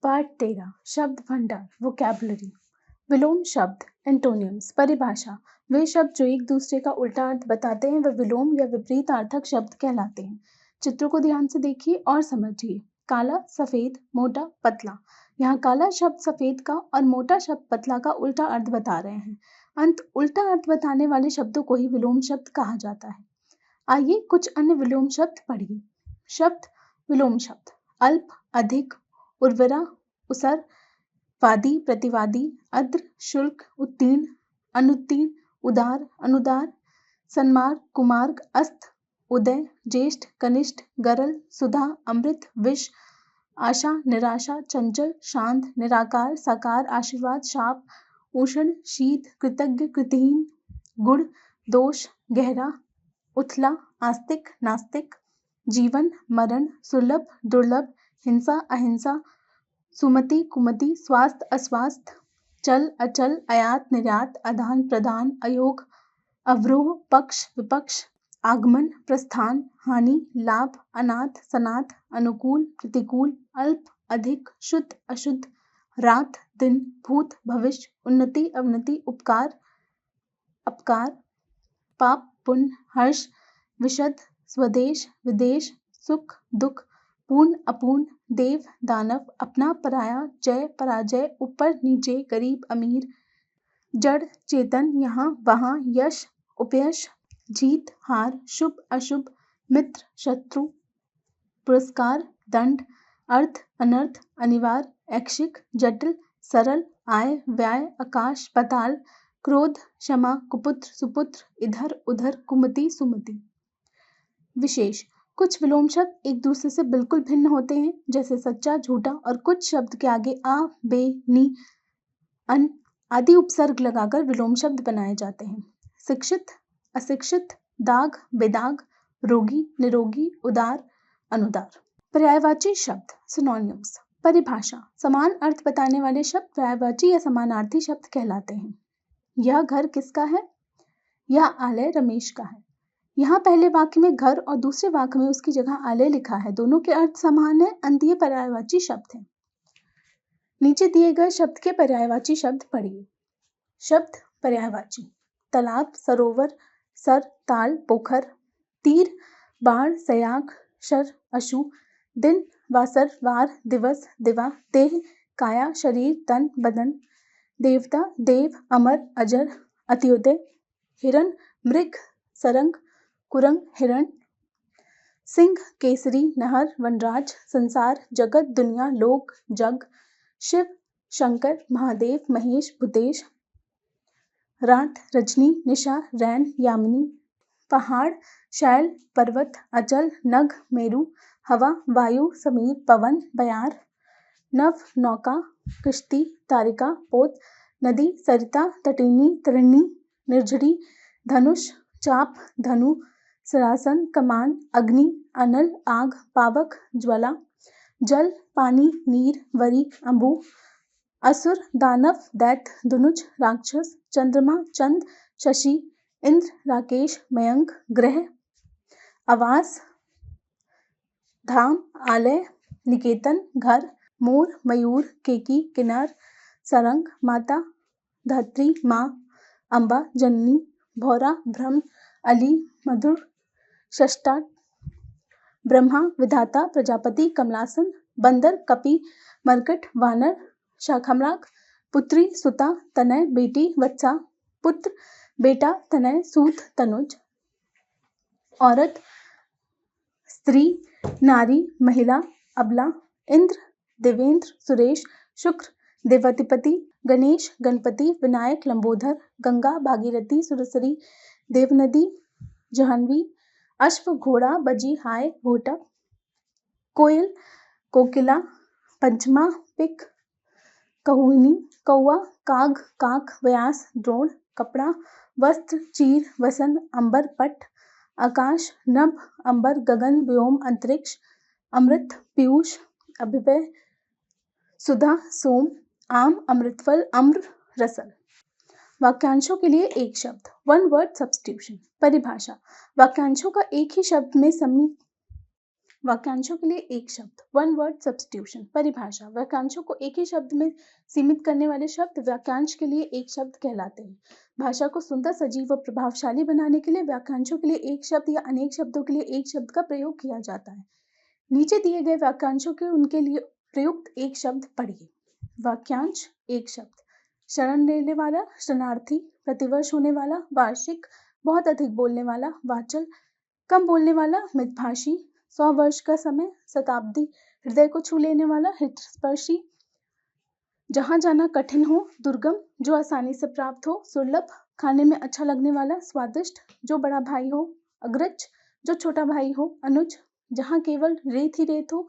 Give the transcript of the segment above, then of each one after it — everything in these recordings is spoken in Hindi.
पाठ 13 शब्द भंडार वोकैबुलरी। विलोम शब्द एंटोनिम्स। परिभाषा। वे शब्द जो एक दूसरे का उल्टा अर्थ बताते हैं वे विलोम या विपरीत अर्थक शब्द कहलाते हैं। चित्रों को ध्यान से देखिए और समझिए। काला, सफेद, मोटा, पतला। यहाँ काला शब्द सफेद का और मोटा शब्द पतला का उल्टा अर्थ बता रहे हैं। उल्टा अर्थ बताने वाले शब्दों को ही विलोम शब्द कहा जाता है। आइए कुछ अन्य विलोम शब्द पढ़िए। शब्द विलोम शब्द: अल्प, अधिक, उर्वरा, उसर, वादी, प्रतिवादी, अद्र, शुल्क, उत्तीर्ण, अनुत्तीर्ण, उदार, अनुदार, सन्मार्ग, कुमार्ग, अस्त, उदय, ज्येष्ठ, कनिष्ठ, गरल, सुधा, अमृत, विष, आशा, निराशा, चंचल, शांत, निराकार, साकार, आशीर्वाद, शाप, उष्ण, शीत, कृतज्ञ, कृतिहीन, गुण, दोष, गहरा, उथला, आस्तिक, नास्तिक, जीवन, मरण, सुलभ, दुर्लभ, हिंसा, अहिंसा, सुमति, कुमति, स्वास्थ्य, अस्वास्थ्य, चल, अचल, आयात, निर्यात, आदान प्रदान, अयोग, अवरोह, पक्ष, विपक्ष, आगमन, प्रस्थान, हानि, लाभ, अनाथ, सनाथ, अनुकूल, प्रतिकूल, अल्प, अधिक, शुद्ध, अशुद्ध, रात, दिन, भूत, भविष्य, उन्नति, अवनति, उपकार, अपकार, पाप, पुण्य, हर्ष, विशद, स्वदेश, विदेश, सुख, दुख, पूर्ण, अपूर्ण, देव, दानव, अपना, पराया, जय, पराजय, ऊपर, नीचे, गरीब, अमीर, जड़, चेतन, यहाँ, वहाँ, यश, उपयश, जीत, हार, शुभ, अशुभ, मित्र, शत्रु, पुरस्कार, दंड, अर्थ, अनर्थ, अनिवार्य, ऐच्छिक, जटिल, सरल, आय, व्यय, आकाश, पाताल, क्रोध, क्षमा, कुपुत्र, सुपुत्र, इधर, उधर, कुमति, सुमति। विशेष: कुछ विलोम शब्द एक दूसरे से बिल्कुल भिन्न होते हैं, जैसे सच्चा, झूठा, और कुछ शब्द के आगे आ, बे, नी, अन आदि उपसर्ग लगाकर विलोम शब्द बनाए जाते हैं। शिक्षित, अशिक्षित, दाग, बेदाग, रोगी, निरोगी, उदार, अनुदार। पर्यायवाची शब्द सिनोनिम्स। परिभाषा: समान अर्थ बताने वाले शब्द पर्यायवाची या समानार्थी शब्द कहलाते हैं। यह घर किसका है? यह आलय रमेश का है। यहाँ पहले वाक्य में घर और दूसरे वाक्य में उसकी जगह आलय लिखा है। दोनों के अर्थ समान है, अंतिय पर्यायवाची शब्द हैं। नीचे दिए गए शब्द के पर्यायवाची शब्द पढ़िए। शब्द पर्यायवाची: तालाब, सरोवर, सर, ताल, पोखर, तीर, बाण, सयाग, शर, अशु, दिन, वासर, वार, दिवस, दिवा, देह, काया, शरीर, तन, बदन, देवता, देव, अमर, अजर, अत्योदय, हिरण, मृग, सरंग, कुरंग, हिरण, सिंह, केसरी, नहर, वनराज, संसार, जगत, दुनिया, लोक, जग, शिव, शंकर, महादेव, महेश, भूतेश, रात, रजनी, निशा, रैन, यामिनी, पहाड़, शैल, पर्वत, अचल, नग, मेरु, हवा, वायु, समीर, पवन, बयार, नव, नौका, किश्ती, तारिका, पोत, नदी, सरिता, तटिनी, तरिणी, निर्झरी, धनुष, चाप, धनु, सरासन, कमान, अग्नि, अनल, आग, पावक, ज्वाला, जल, पानी, नीर, वरी, अंबु, असुर, दानव, दैत्य, धनुज, राक्षस, चंद्रमा, चंद, शशि, इंद्र, राकेश, मयंक, ग्रह, आवास, धाम, आलय, निकेतन, घर, मोर, मयूर, केकी, किन्नर, सरंग, माता, धात्री, माँ, अम्बा, जननी, भौरा, भ्रम, अली, मधुर, षष्ठा, ब्रह्मा, विधाता, प्रजापति, कमलासन, बंदर, कपि, मरकट, वानर, शाखमराग, पुत्री, सुता, तनय, बेटी, वत्सा, पुत्र, बेटा, तनय, सूत, तनुज, औरत, स्त्री, नारी, महिला, अबला, इंद्र, देवेंद्र, सुरेश, शुक्र, देवाधिपति, गणेश, गणपति, विनायक, लंबोदर, गंगा, भागीरथी, सुरसरी, देवनदी, जाह्नवी, अश्व, घोड़ा, बजी, हाय, घोटा, कोयल, कोकिला, पंचमा, पिक, कहुनी, कौआ, काग, काक, व्यास, द्रोण, कपड़ा, वस्त्र, चीर, वसन, अंबर, पट, आकाश, नभ, अंबर, गगन, व्योम, अंतरिक्ष, अमृत, पीयूष, अभिवय, सुधा, सोम, आम, अमृतफल, अम्र, रसल। वाक्यांशों के लिए एक शब्द वन वर्ड सब्स्टिट्यूशन। परिभाषा: वाक्यांशों का एक ही शब्द में वाक्यांशों के लिए एक शब्द, वन वर्ड सब्स्टिट्यूशन। परिभाषा, वाक्यांशों को एक ही शब्द में सीमित करने वाले शब्द वाक्यांश के लिए एक शब्द कहलाते हैं। भाषा को सुंदर, सजीव व प्रभावशाली बनाने के लिए वाक्यांशों के लिए एक शब्द या अनेक शब्दों के लिए एक शब्द का प्रयोग किया जाता है। नीचे दिए गए वाक्यांशों के उनके लिए प्रयुक्त एक शब्द पढ़िए। वाक्यांश एक शब्द, शरण लेने वाला, शरणार्थी, प्रतिवर्ष होने वाला, वार्षिक, बहुत अधिक बोलने वाला, वाचल, कम बोलने वाला, मितभाषी, 100 वर्ष का समय, शताब्दी, हृदय को छू लेने वाला, हृदयस्पर्शी, जहां जाना कठिन हो, दुर्गम, जो आसानी से प्राप्त हो, सुलभ, खाने में अच्छा लगने वाला, स्वादिष्ट, जो बड़ा भाई हो, अग्रज, जो छोटा भाई हो, अनुज, जहां केवल रेत ही रेत हो,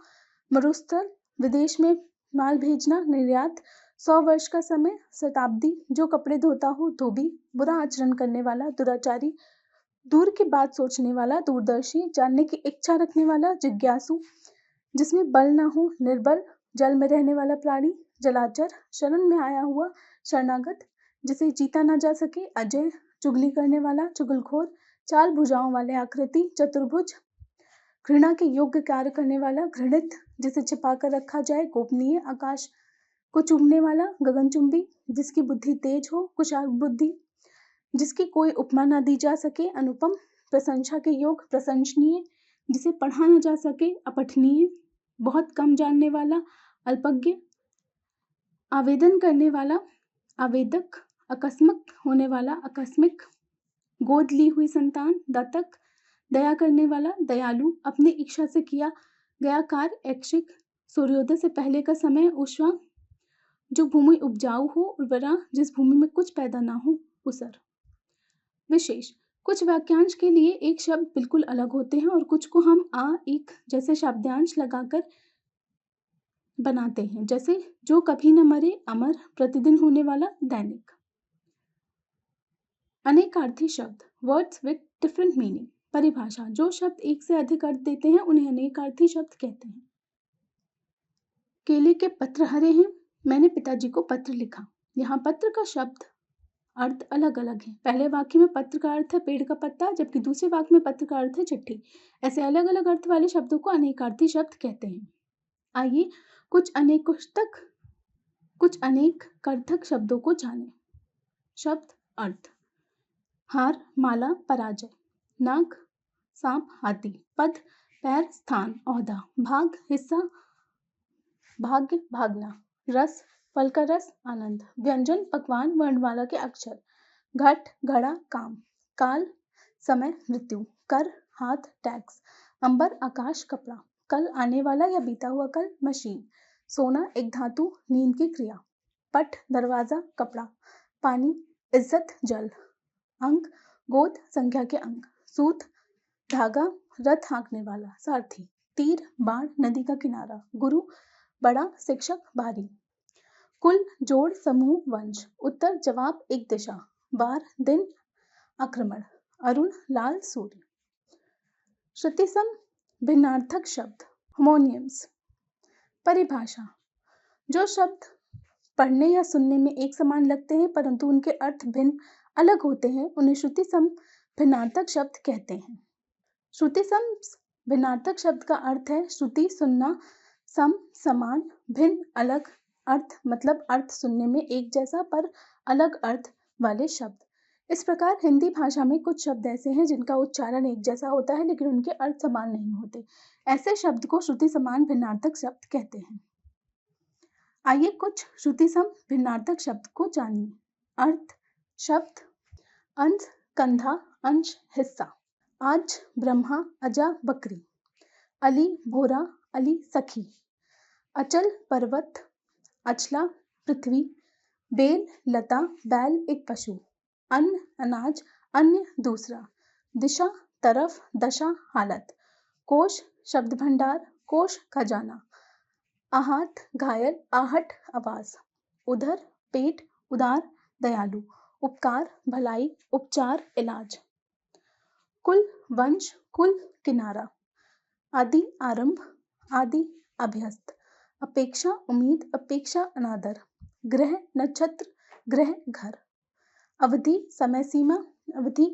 मरुस्थल, विदेश में माल भेजना, निर्यात, 100 वर्ष का समय, शताब्दी, जो कपड़े धोता हो, धोबी, बुरा आचरण करने वाला, दुराचारी, दूर की बात सोचने वाला, दूरदर्शी, जानने की इच्छा रखने वाला, जिज्ञासु, जिसमें बल न हो, निर्बल, जल में रहने वाला प्राणी, जलाचर, शरण में आया हुआ, शरणागत, जिसे जीता न जा सके, अजय, चुगली करने वाला, चुगलखोर, चाल भुजाओं वाले आकृति, चतुर्भुज, घृणा के योग्य कार्य करने वाला, घृणित, जिसे छिपा कर रखा जाए, गोपनीय, आकाश को चूमने वाला, गगनचुंबी, जिसकी बुद्धि तेज हो, कुशाग्र बुद्धि, जिसकी कोई उपमा न दी जा सके, अनुपम, प्रशंसा के योग, प्रशंसनीय, जिसे पढ़ा न जा सके, अपठनीय, बहुत कम जानने वाला, अल्पज्ञ, आवेदन करने वाला, आवेदक, अकस्मक होने वाला, आकस्मिक, गोद ली हुई संतान, दत्तक, दया करने वाला, दयालु, अपनी इच्छा से किया गया कार्य, ऐच्छिक, सूर्योदय से पहले का समय, उषा, जो भूमि उपजाऊ हो, उर्वरा, जिस भूमि में कुछ पैदा ना हो, उसर। विशेष, कुछ वाक्यांश के लिए एक शब्द बिल्कुल अलग होते हैं और कुछ को हम आ, एक जैसे शब्दांश लगाकर बनाते हैं, जैसे जो कभी न मरे, अमर, प्रतिदिन होने वाला, दैनिक। अनेकार्थी शब्द, वर्ड्स विद डिफरेंट मीनिंग। परिभाषा, जो शब्द एक से अधिक अर्थ देते हैं उन्हें अनेकार्थी शब्द कहते हैं। केले के पत्र हरे हैं, मैंने पिताजी को पत्र लिखा। यहाँ पत्र का शब्द अर्थ अलग अलग है। पहले वाक्य में पत्र का अर्थ है पेड़ का पत्ता, जबकि दूसरे वाक्य में पत्र का अर्थ है चिट्ठी। ऐसे अलग अलग अर्थ वाले शब्दों को अनेकार्थी शब्द कहते हैं। आइए कुछ अनेक अर्थक शब्दों को जानें। शब्द अर्थ, हार, माला, पराजय, नाग, सांप, हाथी, पद, पैर, स्थान, ओहदा, भाग, हिस्सा, भाग्य, भागना, रस, फल का रस, आनंद, व्यंजन, पकवान, वर्णमाला के अक्षर, घट, घड़ा, काम, काल, समय, मृत्यु, कर, हाथ, टैक्स, अंबर, आकाश, कपड़ा, कल, आने वाला या बीता हुआ कल, मशीन, सोना, एक धातु, नींद की क्रिया, पट, दरवाजा, कपड़ा, पानी, इज्जत, जल, अंक, गोद, संख्या के अंक, सूत, धागा, रथ हाँकने वाला, सारथी, तीर, बाण, नदी का किनारा, गुरु, बड़ा, शिक्षक, भारी, कुल, जोड़, समूह, वंश, उत्तर, जवाब, एक दिशा, बार, दिन, आक्रमण, अरुण, लाल, सूर्य। श्रुतिसम भिन्नार्थक शब्द, होमोनियम्स। परिभाषा, जो शब्द पढ़ने या सुनने में एक समान लगते हैं परंतु उनके अर्थ भिन्न अलग होते हैं उन्हें श्रुतिसम भिन्नार्थक शब्द कहते हैं। श्रुतिसम भिन्नार्थक शब्द का अर्थ है श्रुति सुनना, सम समान, भिन्न अलग, अर्थ मतलब अर्थ सुनने में एक जैसा पर अलग अर्थ वाले शब्द। इस प्रकार हिंदी भाषा में कुछ शब्द ऐसे हैं जिनका उच्चारण एक जैसा होता है लेकिन उनके अर्थ समान नहीं होते। ऐसे शब्द को श्रुति समान भिन्नार्थक शब्द कहते हैं। आइए कुछ श्रुति सम भिन्नार्थक शब्द को जानिए। अर्थ शब्द, अंश, कंधा, अंश, हिस्सा, आज, ब्रह्मा, अजा, बकरी, अली, भोरा, अली, सखी, अचल, पर्वत, अचला, पृथ्वी, बेल, लता, बैल, एक पशु, अन्न, अनाज, अन्य, दूसरा, दिशा, तरफ, दशा, हालत, कोश, शब्द भंडार, कोश, खजाना, आहत, घायल, आहट, आवाज, उधर, पेट, उदार, दयालु, उपकार, भलाई, उपचार, इलाज, कुल, वंश, कुल, किनारा, आदि, आरंभ, आदि, अभ्यस्त, अपेक्षा, उम्मीद, अपेक्षा, अनादर, ग्रह, नक्षत्र, ग्रह, घर, अवधि, समय सीमा, अवधि,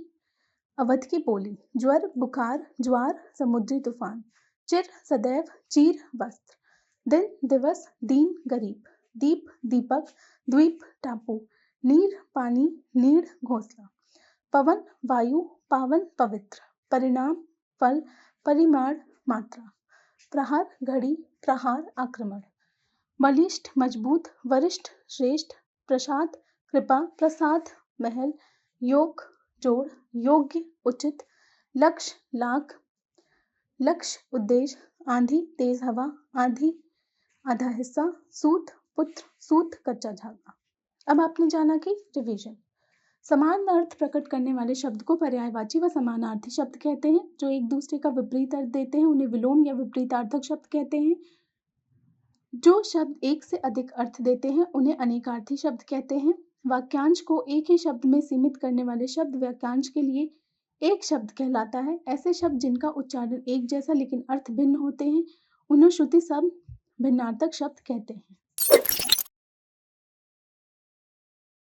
अवध की बोली, ज्वर, बुखार, ज्वार, समुद्री तूफान, चिर सदैव, चीर वस्त्र, दिन दिवस, दीन गरीब, दीप दीपक, द्वीप टापू, नीर पानी, नीड़ घोंसला, पवन वायु, पावन पवित्र, परिणाम फल, परिमाण मात्रा, प्रहार घड़ी, प्रहार आक्रमण, बलिष्ठ मजबूत, वरिष्ठ श्रेष्ठ, प्रसाद कृपा, प्रसाद महल, योग जोड़, योग्य उचित, लक्ष्य लाख, लक्ष्य उद्देश्य, आंधी तेज हवा, आंधी आधा हिस्सा, सूत पुत्र, सूत कच्चा धागा। अब आपने जाना कि रिवीजन। समान अर्थ प्रकट करने वाले शब्द को पर्यायवाची व समानार्थी शब्द कहते हैं। जो एक दूसरे का विपरीत अर्थ देते हैं उन्हें विलोम या विपरीतार्थक शब्द कहते हैं। जो शब्द एक से अधिक अर्थ देते हैं उन्हें अनेकार्थी शब्द कहते हैं। वाक्यांश को एक ही शब्द में सीमित करने वाले शब्द वाक्यांश के लिए एक शब्द कहलाता है। ऐसे शब्द जिनका उच्चारण एक जैसा लेकिन अर्थ भिन्न होते हैं उन्हें श्रुति शब्द भिन्नार्थक शब्द कहते हैं।